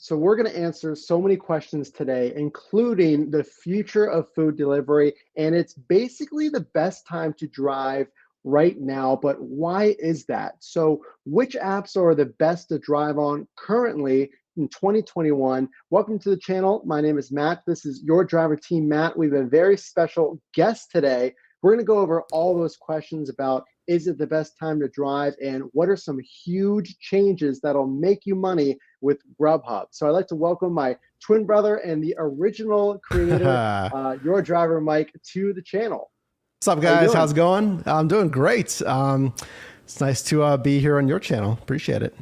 So we're going to answer so many questions today, including the future of food delivery. And it's basically the best time to drive right now. But why is that? So which apps are the best to drive on currently in 2021? Welcome to the channel. My name is Matt. This is your driver team, Matt. We have a very special guest today. We're going to go over all those questions about is it the best time to drive and what are some huge changes that'll make you money with Grubhub. So I'd like to welcome my twin brother and the original creator, your driver, Mike, to the channel. What's up, guys? How's it going? I'm doing great. It's nice to be here on your channel. Appreciate it.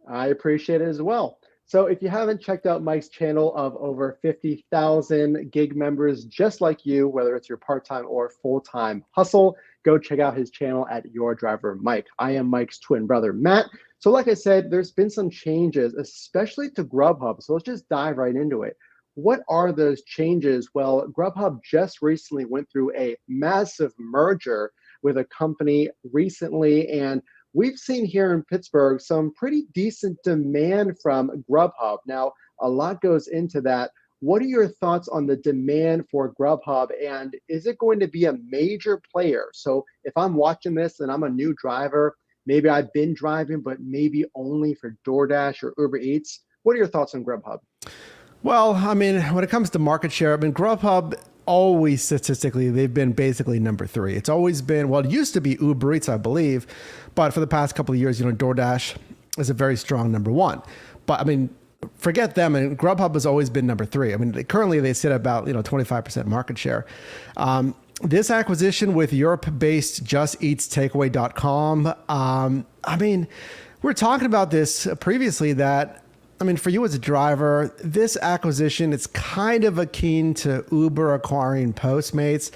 I appreciate it as well. So if you haven't checked out Mike's channel of over 50,000 gig members just like you, whether it's your part-time or full-time hustle, go check out his channel at Your Driver Mike. I am Mike's twin brother, Matt. So like I said, there's been some changes, especially to Grubhub. So let's just dive right into it. What are those changes? Well, Grubhub just recently went through a massive merger with a company recently, and we've seen here in Pittsburgh some pretty decent demand from Grubhub. Now, a lot goes into that. What are your thoughts on the demand for Grubhub, and is it going to be a major player? So if I'm watching this and I'm a new driver, maybe I've been driving, but maybe only for DoorDash or Uber Eats, what are your thoughts on Grubhub? Well, I mean, when it comes to market share, I mean, Grubhub always statistically, they've been basically number 3. It's always been, well, it used to be Uber Eats, I believe, but for the past couple of years, DoorDash is a very strong number 1. But I mean, forget them, and Grubhub has always been number 3. I mean, currently they sit at about 25% market share. This acquisition with Europe-based JustEatsTakeaway.com, I mean, we're talking about this previously that, I mean, for you as a driver, this acquisition, it's kind of akin to Uber acquiring Postmates,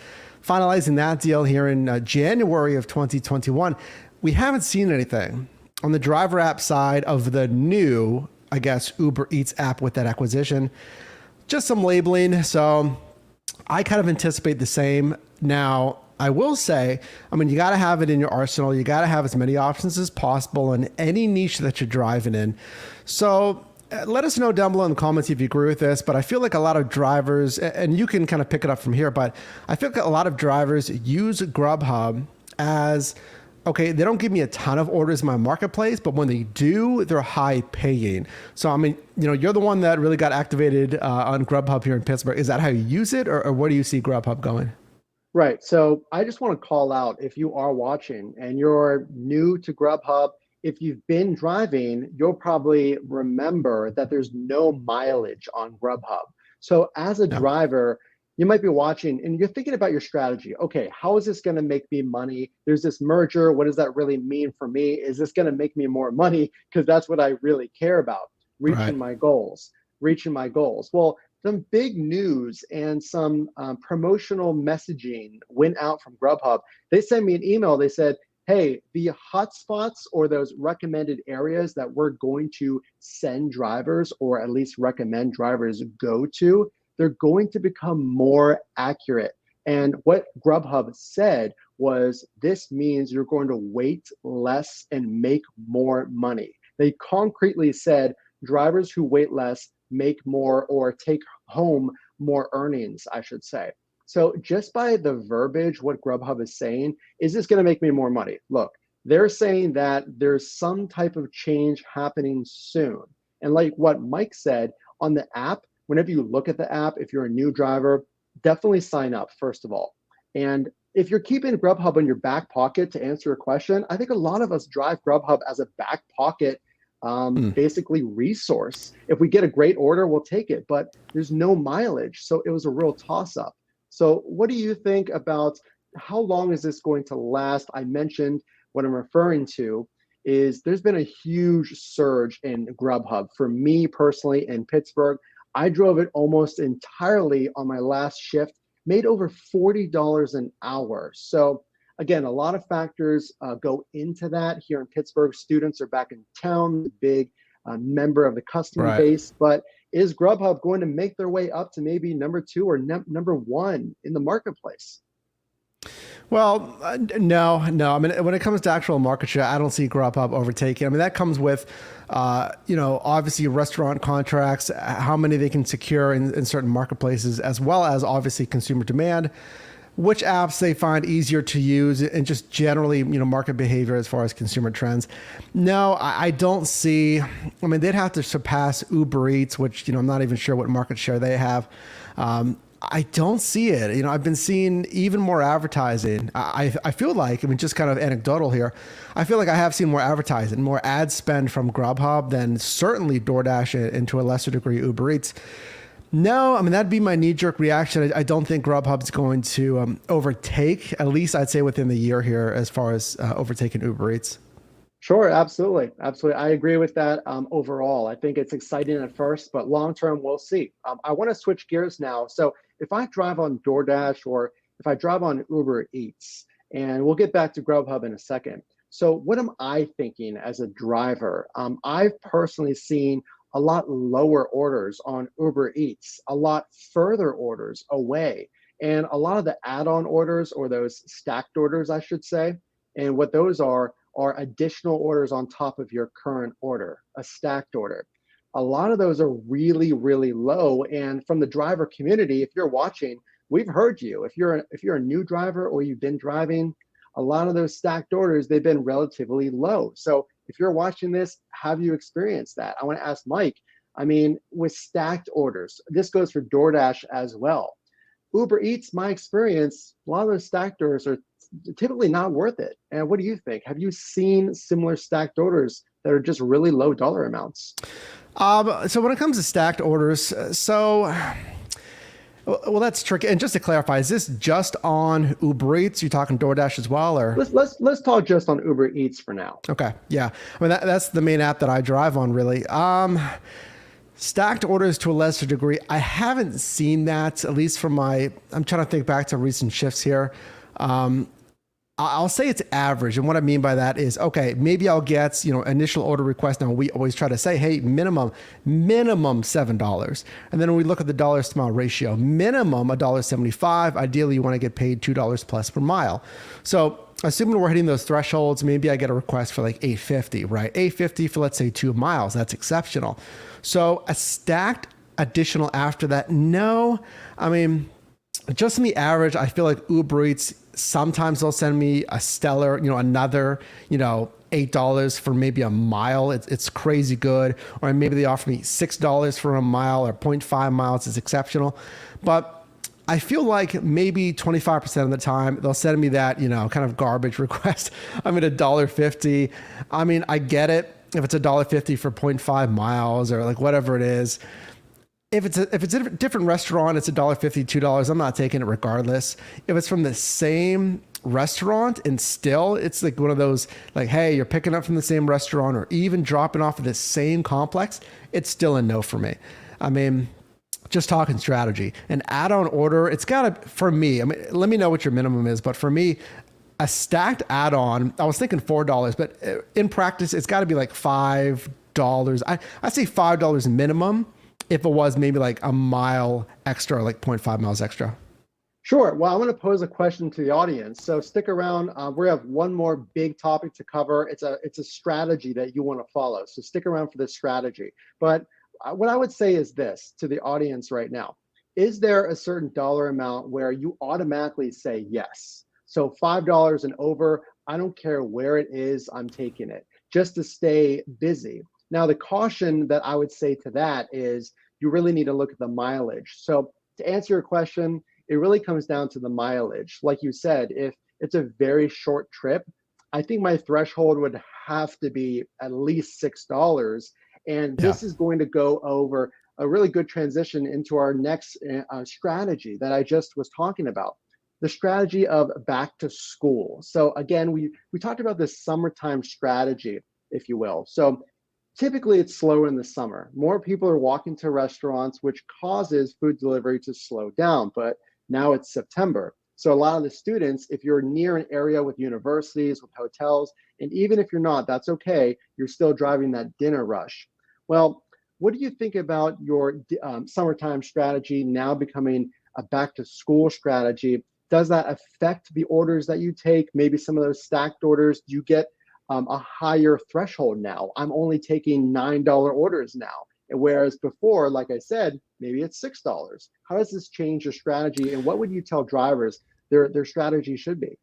finalizing that deal here in January of 2021. We haven't seen anything on the driver app side of the new, I guess, Uber Eats app with that acquisition. Just some labeling. So I kind of anticipate the same. Now, I will say, I mean, you got to have it in your arsenal. You got to have as many options as possible in any niche that you're driving in. So let us know down below in the comments if you agree with this, but I feel like a lot of drivers, and you can kind of pick it up from here, but I feel like a lot of drivers use Grubhub as, okay, they don't give me a ton of orders in my marketplace, but when they do, they're high paying. So, I mean, you're the one that really got activated on Grubhub here in Pittsburgh. Is that how you use it, or where do you see Grubhub going? Right. So I just want to call out, if you are watching and you're new to Grubhub, if you've been driving, you'll probably remember that there's no mileage on Grubhub. So as a driver, you might be watching and you're thinking about your strategy. Okay, how is this going to make me money? There's this merger. What does that really mean for me? Is this going to make me more money? Because that's what I really care about, reaching my goals, Well, some big news and some promotional messaging went out from Grubhub. They sent me an email. They said, hey, the hotspots or those recommended areas that we're going to send drivers, or at least recommend drivers go to, they're going to become more accurate. And what Grubhub said was, this means you're going to wait less and make more money. They concretely said drivers who wait less make more, or take home more earnings, I should say. So just by the verbiage, what Grubhub is saying, is this going to make me more money? Look, they're saying that there's some type of change happening soon. And like what Mike said, on the app, whenever you look at the app, if you're a new driver, definitely sign up, first of all. And if you're keeping Grubhub in your back pocket, to answer your question, I think a lot of us drive Grubhub as a back pocket basically resource. If we get a great order, we'll take it, but there's no mileage. So it was a real toss-up. So what do you think about how long is this going to last? I mentioned what I'm referring to is there's been a huge surge in Grubhub. For me personally in Pittsburgh, I drove it almost entirely on my last shift, made over $40 an hour. So again, a lot of factors go into that. Here in Pittsburgh, students are back in town, big member of the customer base, but is Grubhub going to make their way up to maybe number 2 or number 1 in the marketplace? Well, no. I mean, when it comes to actual market share, I don't see Grubhub overtaking. I mean, that comes with, obviously restaurant contracts, how many they can secure in certain marketplaces, as well as obviously consumer demand, which apps they find easier to use, and just generally, market behavior as far as consumer trends. No, I don't see. I mean, they'd have to surpass Uber Eats, which I'm not even sure what market share they have. I don't see it. I've been seeing even more advertising. I feel like, I mean, just kind of anecdotal here, I feel like I have seen more advertising, more ad spend from Grubhub than certainly DoorDash and to a lesser degree Uber Eats. No, I mean, that'd be my knee-jerk reaction. I don't think Grubhub's going to overtake, at least I'd say within the year here, as far as overtaking Uber Eats. Sure, absolutely. Absolutely. I agree with that overall. I think it's exciting at first, but long term, we'll see. I want to switch gears now. So if I drive on DoorDash or if I drive on Uber Eats, and we'll get back to Grubhub in a second. So what am I thinking as a driver? I've personally seen a lot lower orders on Uber Eats, a lot further orders away, and a lot of the add-on orders or those stacked orders, I should say. And what those are additional orders on top of your current order, a stacked order. A lot of those are really, really low. And from the driver community, if you're watching, we've heard you. If you're a new driver or you've been driving, a lot of those stacked orders, they've been relatively low. So if you're watching this, have you experienced that? I want to ask Mike, I mean, with stacked orders, this goes for DoorDash as well. Uber Eats, my experience, a lot of those stacked orders are typically not worth it. And what do you think? Have you seen similar stacked orders that are just really low dollar amounts? So when it comes to stacked orders, well, that's tricky. And just to clarify, is this just on Uber Eats? You talking DoorDash as well, or? Let's talk just on Uber Eats for now. Okay, yeah. I mean, that's the main app that I drive on, really. Stacked orders to a lesser degree, I haven't seen that, at least from I'm trying to think back to recent shifts here. I'll say it's average. And what I mean by that is, okay, maybe I'll get, initial order request. Now we always try to say, hey, minimum $7. And then when we look at the dollars to mile ratio, minimum $1.75. Ideally, you want to get paid $2 plus per mile. So assuming we're hitting those thresholds, maybe I get a request for like $8.50, right? $8.50 for, let's say, 2 miles. That's exceptional. So a stacked additional after that, no. I mean, just in the average, I feel like Uber Eats, sometimes they'll send me a stellar, another, $8 for maybe a mile. It's crazy good. Or maybe they offer me $6 for a mile or 0.5 miles. It's exceptional. But I feel like maybe 25% of the time they'll send me that, kind of garbage request. I mean, $1.50. I mean, I get it. If it's $1.50 for 0.5 miles or like whatever it is. If it's a different restaurant, it's $1.50, $2. I'm not taking it regardless. If it's from the same restaurant and still it's like one of those like, hey, you're picking up from the same restaurant or even dropping off of the same complex, it's still a no for me. I mean, just talking strategy. An add-on order, it's got to, for me, I mean, let me know what your minimum is, but for me, a stacked add-on, I was thinking $4, but in practice, it's got to be like $5. I say $5 minimum. If it was maybe like a mile extra, like 0.5 miles extra. Sure. Well, I want to pose a question to the audience. So stick around. We have one more big topic to cover. It's a strategy that you want to follow. So stick around for this strategy. But what I would say is this to the audience right now. Is there a certain dollar amount where you automatically say yes? So $5 and over, I don't care where it is, I'm taking it just to stay busy. Now, the caution that I would say to that is you really need to look at the mileage. So to answer your question, it really comes down to the mileage. Like you said, if it's a very short trip, I think my threshold would have to be at least $6. And Yeah. this is going to go over a really good transition into our next strategy that I just was talking about. The strategy of back to school. So again, we talked about this summertime strategy, if you will. So typically, it's slower in the summer. More people are walking to restaurants, which causes food delivery to slow down. But now it's September. So a lot of the students, if you're near an area with universities, with hotels, and even if you're not, that's okay. You're still driving that dinner rush. Well, what do you think about your summertime strategy now becoming a back to school strategy? Does that affect the orders that you take? Maybe some of those stacked orders, do you get a higher threshold now? I'm only taking $9 orders now. Whereas before, like I said, maybe it's $6. How does this change your strategy? And what would you tell drivers their strategy should be?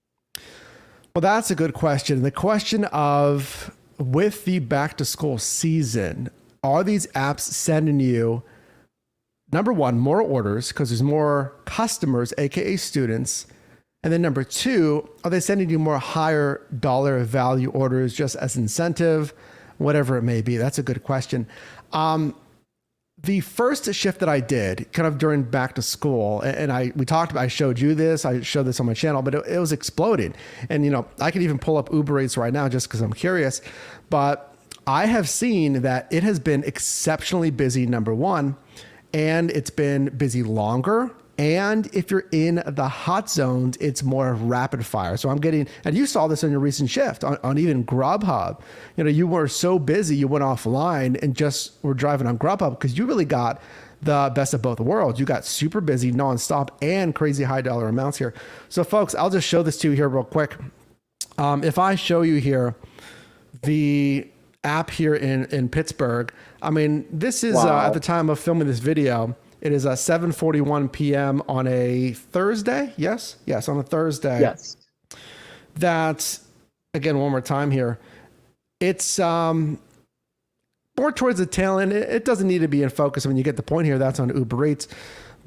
Well, that's a good question. The question of with the back to school season, are these apps sending you, number one, more orders because there's more customers, AKA students? And then number two, are they sending you more higher dollar value orders just as incentive, whatever it may be? That's a good question. The first shift that I did kind of during back to school, and I showed you this, I showed this on my channel, but it was exploding. And, I can even pull up Uber Eats right now just because I'm curious, but I have seen that it has been exceptionally busy, number one, and it's been busy longer. And if you're in the hot zones, it's more rapid fire. So I'm getting, and you saw this on your recent shift on even Grubhub. You were so busy, you went offline and just were driving on Grubhub because you really got the best of both worlds. You got super busy nonstop and crazy high dollar amounts here. So folks, I'll just show this to you here real quick. If I show you here the app here in Pittsburgh, I mean, this is Wow. at the time of filming this video, it is 7:41 p.m. on a Thursday. Yes, on a Thursday. Yes. That's, again, one more time here. It's more towards the tail end. It doesn't need to be in focus. I mean, you get the point here. That's on Uber Eats.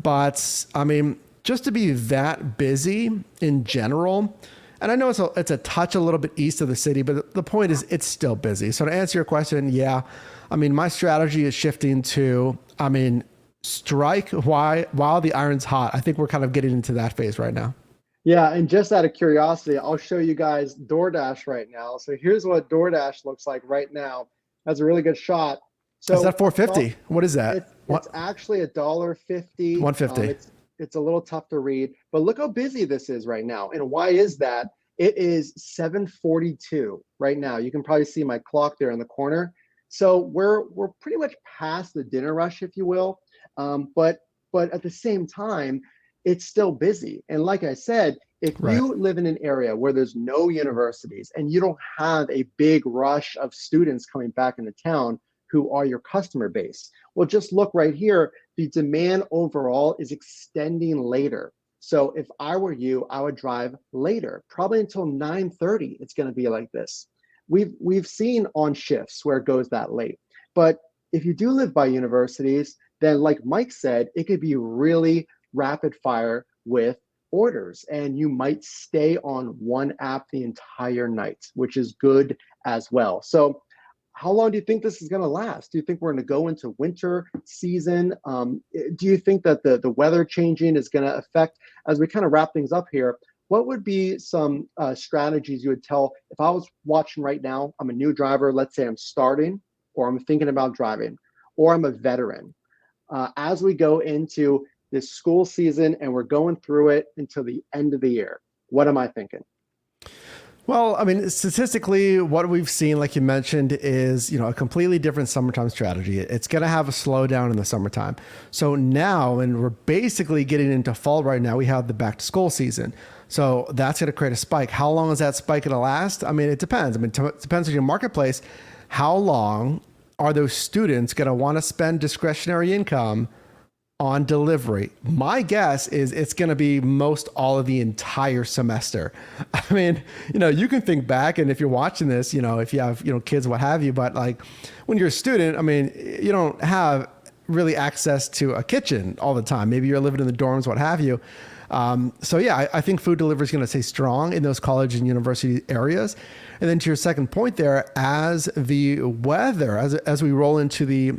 But I mean, just to be that busy in general, and I know it's a touch a little bit east of the city, but the point is it's still busy. So to answer your question, yeah, I mean, my strategy is shifting to, strike while the iron's hot. I think we're kind of getting into that phase right now. Yeah, and just out of curiosity, I'll show you guys DoorDash right now. So here's what DoorDash looks like right now. That's a really good shot. So is that 450? What is that? It's actually $1.50. 150. It's a little tough to read, but look how busy this is right now. And why is that? It is 7:42 right now. You can probably see my clock there in the corner. So we're pretty much past the dinner rush, if you will. But at the same time, it's still busy. And like I said, if you live in an area where there's no universities and you don't have a big rush of students coming back into town who are your customer base, well, just look right here. The demand overall is extending later. So if I were you, I would drive later, probably until 9:30. It's going to be like this. We've seen on shifts where it goes that late. But if you do live by universities, then like Mike said, it could be really rapid fire with orders, and you might stay on one app the entire night, which is good as well. So how long do you think this is going to last? Do you think we're going to go into winter season? Do you think that the weather changing is going to affect, as we kind of wrap things up here, what would be some strategies you would tell if I was watching right now, I'm a new driver, let's say I'm starting, or I'm thinking about driving, or I'm a veteran. As we go into this school season and we're going through it until the end of the year, what am I thinking? Well, I mean, statistically, what we've seen, like you mentioned, is, a completely different summertime strategy. It's going to have a slowdown in the summertime. So now, and we're basically getting into fall right now, we have the back to school season. So that's going to create a spike. How long is that spike going to last? I mean, it depends. It depends on your marketplace. How long are those students going to want to spend discretionary income on delivery? My guess is it's going to be most all of the entire semester. I mean, you can think back, and if you're watching this, if you have, kids, what have you, but like when you're a student, I mean, you don't have really access to a kitchen all the time. Maybe you're living in the dorms, what have you. So yeah, I think food delivery is going to stay strong in those college and university areas. And then to your second point there, as the weather, as we roll into the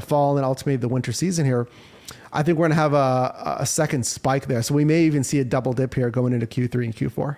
fall and ultimately the winter season here, I think we're going to have a second spike there. So we may even see a double dip here going into Q3 and Q4.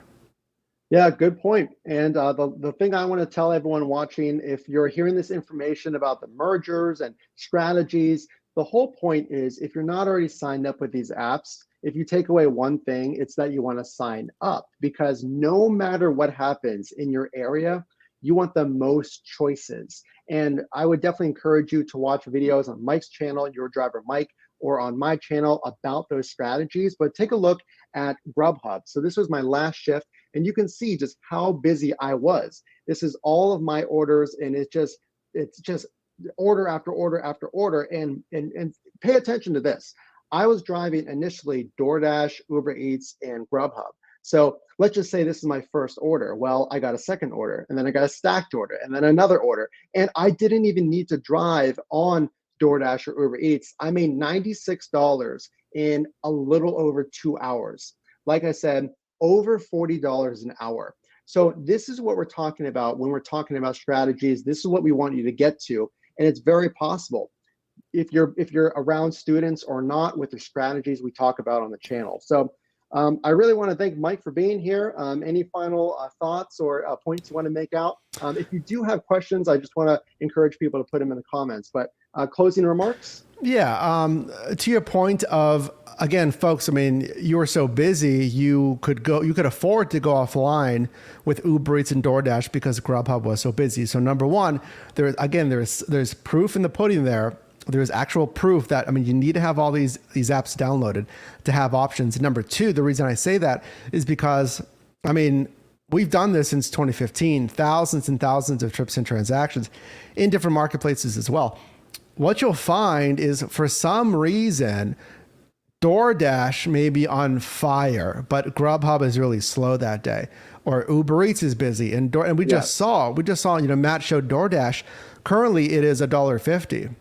Yeah, good point. And the thing I want to tell everyone watching, if you're hearing this information about the mergers and strategies, the whole point is if you're not already signed up with these apps, if you take away one thing, it's that you want to sign up, because no matter what happens in your area, you want the most choices. And I would definitely encourage you to watch videos on Mike's channel, Your Driver Mike, or on my channel about those strategies, but take a look at Grubhub. So this was my last shift, and you can see just how busy I was. This is all of my orders, and it's just order after order after order. And pay attention to this. I was driving initially DoorDash, Uber Eats, and Grubhub. So let's just say this is my first order. Well, I got a second order, and then I got a stacked order, and then another order. And I didn't even need to drive on DoorDash or Uber Eats. I made $96 in a little over 2 hours. Like I said, over $40 an hour. So this is what we're talking about when we're talking about strategies. This is what we want you to get to, and it's very possible if you're around students or not with the strategies we talk about on the channel. So I really want to thank Mike for being here. Any final thoughts or points you want to make out? If you do have questions, I just want to encourage people to put them in the comments. But closing remarks? Yeah, to your point of, again, folks, I mean, you were so busy, you could afford to go offline with Uber Eats and DoorDash because Grubhub was so busy. So number one, there's proof in the pudding there. There's actual proof that, I mean, you need to have all these apps downloaded to have options. And number two, the reason I say that is because, I mean, we've done this since 2015, thousands and thousands of trips and transactions in different marketplaces as well. What you'll find is, for some reason, DoorDash may be on fire, but Grubhub is really slow that day, or Uber Eats is busy. And we just saw, Matt showed DoorDash. Currently, it is $1.50.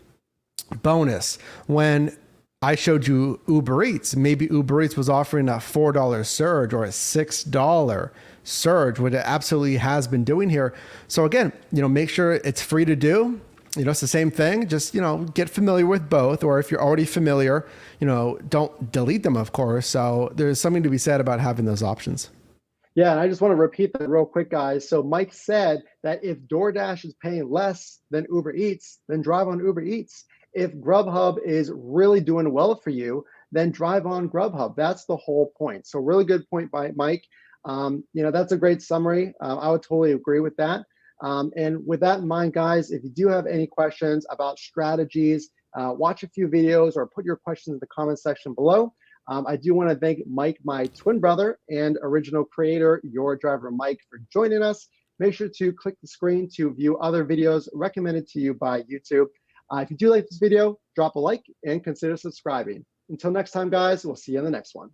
Bonus. When I showed you Uber Eats, maybe Uber Eats was offering a $4 surge or a $6 surge, what it absolutely has been doing here. So again, make sure it's free to do. It's the same thing. Just, get familiar with both. Or if you're already familiar, don't delete them, of course. So there's something to be said about having those options. Yeah, and I just want to repeat that real quick, guys. So Mike said that if DoorDash is paying less than Uber Eats, then drive on Uber Eats. If Grubhub is really doing well for you, then drive on Grubhub. That's the whole point. So really good point by Mike. That's a great summary. I would totally agree with that. And with that in mind, guys, if you do have any questions about strategies, watch a few videos or put your questions in the comment section below. I do want to thank Mike, my twin brother and original creator, Your Driver Mike, for joining us. Make sure to click the screen to view other videos recommended to you by YouTube. If you do like this video, drop a like and consider subscribing. Until next time, guys, we'll see you in the next one.